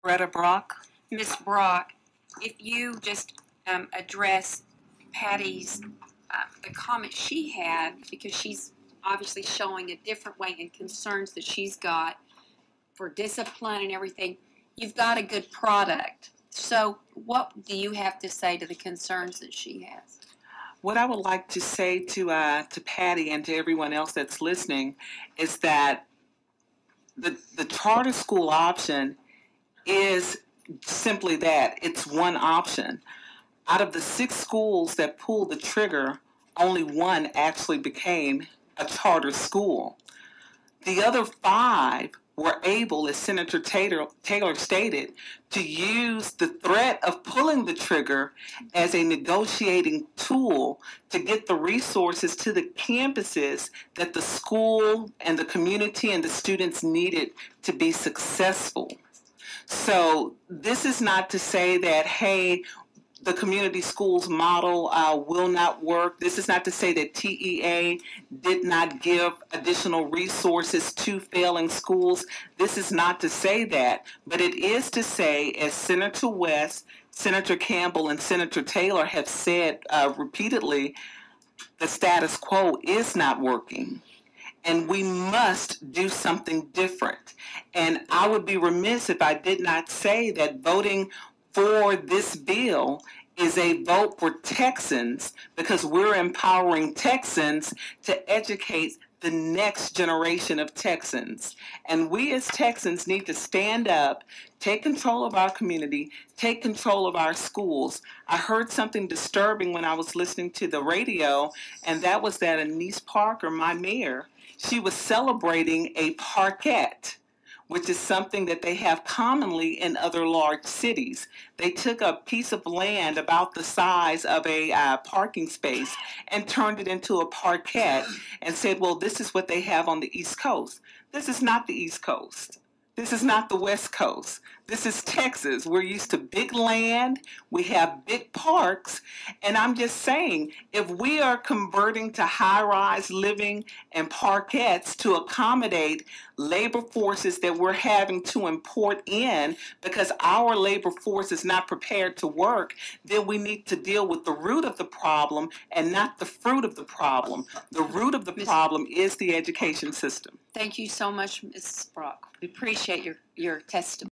Loretta Brock. Ms. Brock, if you just address Patty's, the comment she had, because she's obviously showing a different way and concerns that she's got for discipline and everything. You've got a good product. So what do you have to say to the concerns that she has? What I would like to say to Patty and to everyone else that's listening is that the charter school option is simply that. It's one option. Out of the 6 schools that pulled the trigger, only one actually became a charter school. The other 5 were able, as Senator Taylor stated, to use the threat of pulling the trigger as a negotiating tool to get the resources to the campuses that the school and the community and the students needed to be successful. So this is not to say that, hey, the community schools model will not work. This is not to say that TEA did not give additional resources to failing schools. This is not to say that, but it is to say, as Senator West, Senator Campbell, and Senator Taylor have said repeatedly, the status quo is not working. And we must do something different. And I would be remiss if I did not say that voting for this bill is a vote for Texans, because we're empowering Texans to educate the next generation of Texans. And we as Texans need to stand up, take control of our community, take control of our schools. I heard something disturbing when I was listening to the radio, and that was that Anise Parker, my mayor, she was celebrating a parkette, which is something that they have commonly in other large cities. They took a piece of land about the size of a parking space and turned it into a parkette and said, well, this is what they have on the East Coast. This is not the East Coast. This is not the West Coast. This is Texas. We're used to big land. We have big parks. And I'm just saying, if we are converting to high-rise living and parkettes to accommodate labor forces that we're having to import in because our labor force is not prepared to work, then we need to deal with the root of the problem and not the fruit of the problem. The root of the problem is the education system. Thank you so much, Mrs. Brock. We appreciate your testimony.